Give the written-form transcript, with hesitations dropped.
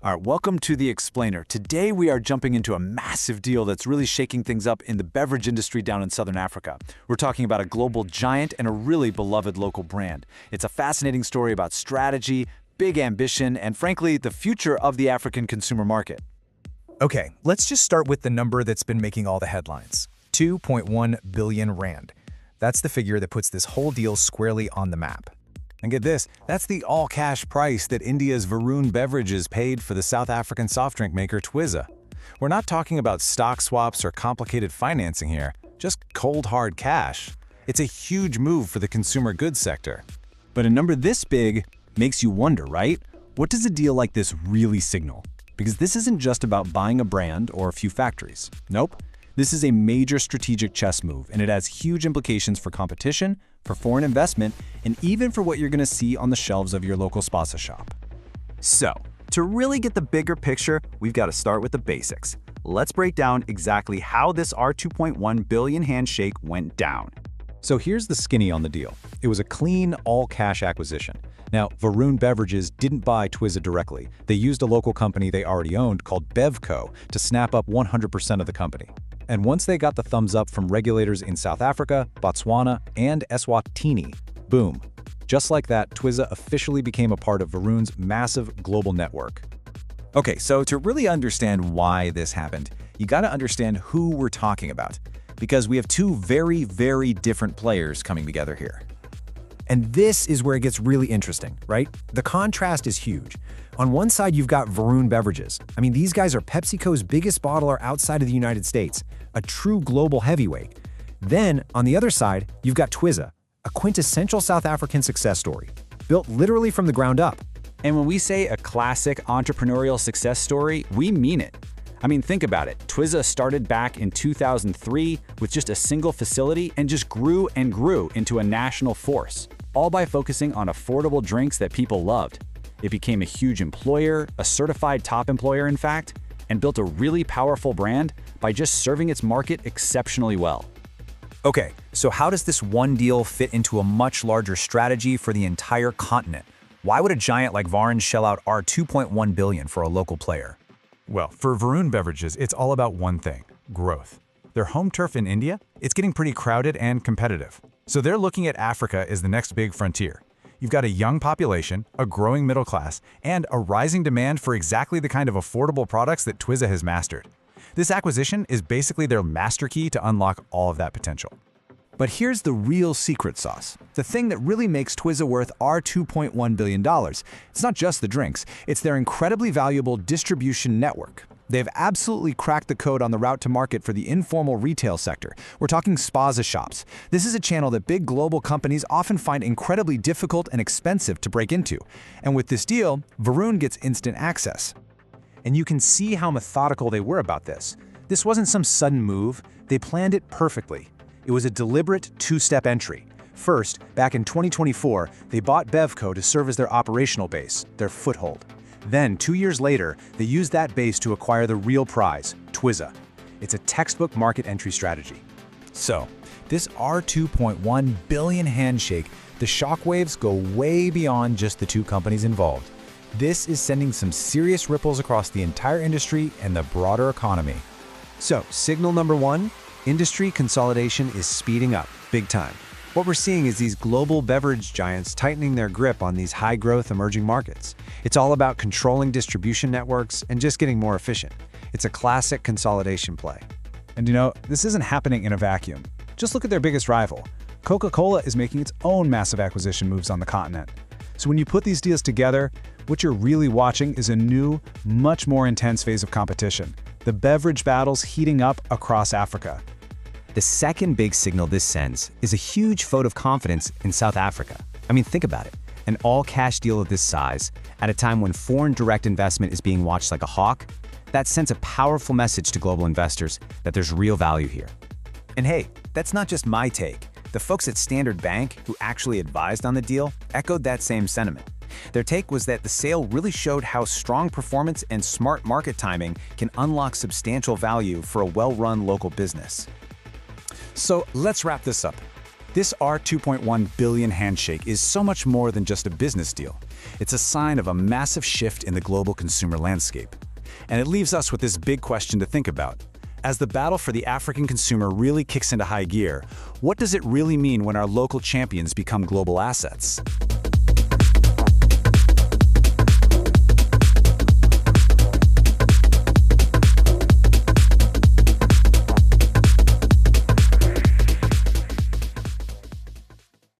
All right, welcome to The Explainer. Today we are jumping into a massive deal that's really shaking things up in the beverage industry down in Southern Africa. We're talking about a global giant and a really beloved local brand. It's a fascinating story about strategy, big ambition, and frankly, the future of the African consumer market. Okay, let's just start with the number that's been making all the headlines. 2.1 billion rand. That's the figure that puts this whole deal squarely on the map. And get this, that's the all-cash price that India's Varun Beverages paid for the South African soft drink maker Twizza. We're not talking about stock swaps or complicated financing here, just cold hard cash. It's a huge move for the consumer goods sector. But a number this big makes you wonder, right? What does a deal like this really signal? Because this isn't just about buying a brand or a few factories. Nope. This is a major strategic chess move, and it has huge implications for competition, for foreign investment, and even for what you're going to see on the shelves of your local spaza shop. So, to really get the bigger picture, we've got to start with the basics. Let's break down exactly how this R2.1 billion handshake went down. So here's the skinny on the deal. It was a clean, all-cash acquisition. Now, Varun Beverages didn't buy Twizza directly. They used a local company they already owned called BevCo to snap up 100% of the company. And once they got the thumbs up from regulators in South Africa, Botswana, and Eswatini, boom. Just like that, Twizza officially became a part of Varun's massive global network. Okay, so to really understand why this happened, you gotta understand who we're talking about. Because we have two very, very different players coming together here. And this is where it gets really interesting, right? The contrast is huge. On one side, you've got Varun Beverages. I mean, these guys are PepsiCo's biggest bottler outside of the United States, a true global heavyweight. Then, on the other side, you've got Twizza, a quintessential South African success story, built literally from the ground up. And when we say a classic entrepreneurial success story, we mean it. I mean, think about it. Twizza started back in 2003 with just a single facility and just grew and grew into a national force, all by focusing on affordable drinks that people loved. It became a huge employer, a certified top employer in fact, and built a really powerful brand by just serving its market exceptionally well. Okay, so how does this one deal fit into a much larger strategy for the entire continent? Why would a giant like Varun shell out R2.1 billion for a local player? Well, for Varun Beverages, it's all about one thing: growth. Their home turf in India, it's getting pretty crowded and competitive. So they're looking at Africa as the next big frontier. You've got a young population, a growing middle class, and a rising demand for exactly the kind of affordable products that Twizza has mastered. This acquisition is basically their master key to unlock all of that potential. But here's the real secret sauce, the thing that really makes Twizza worth $2.1 billion. It's not just the drinks, it's their incredibly valuable distribution network. They've absolutely cracked the code on the route to market for the informal retail sector. We're talking spaza shops. This is a channel that big global companies often find incredibly difficult and expensive to break into. And with this deal, Varun gets instant access. And you can see how methodical they were about this. This wasn't some sudden move, they planned it perfectly. It was a deliberate two-step entry. First, back in 2024, they bought BevCo to serve as their operational base, their foothold. Then, 2 years later, they used that base to acquire the real prize, Twizza. It's a textbook market entry strategy. So, this R2.1 billion handshake, the shockwaves go way beyond just the two companies involved. This is sending some serious ripples across the entire industry and the broader economy. So, signal number one, industry consolidation is speeding up, big time. What we're seeing is these global beverage giants tightening their grip on these high-growth emerging markets. It's all about controlling distribution networks and just getting more efficient. It's a classic consolidation play. And you know, this isn't happening in a vacuum. Just look at their biggest rival. Coca-Cola is making its own massive acquisition moves on the continent. So when you put these deals together, what you're really watching is a new, much more intense phase of competition. The beverage battle's heating up across Africa. The second big signal this sends is a huge vote of confidence in South Africa. I mean, think about it. An all-cash deal of this size, at a time when foreign direct investment is being watched like a hawk, that sends a powerful message to global investors that there's real value here. And hey, that's not just my take. The folks at Standard Bank, who actually advised on the deal, echoed that same sentiment. Their take was that the sale really showed how strong performance and smart market timing can unlock substantial value for a well-run local business. So let's wrap this up. This R2.1 billion handshake is so much more than just a business deal. It's a sign of a massive shift in the global consumer landscape. And it leaves us with this big question to think about. As the battle for the African consumer really kicks into high gear, what does it really mean when our local champions become global assets?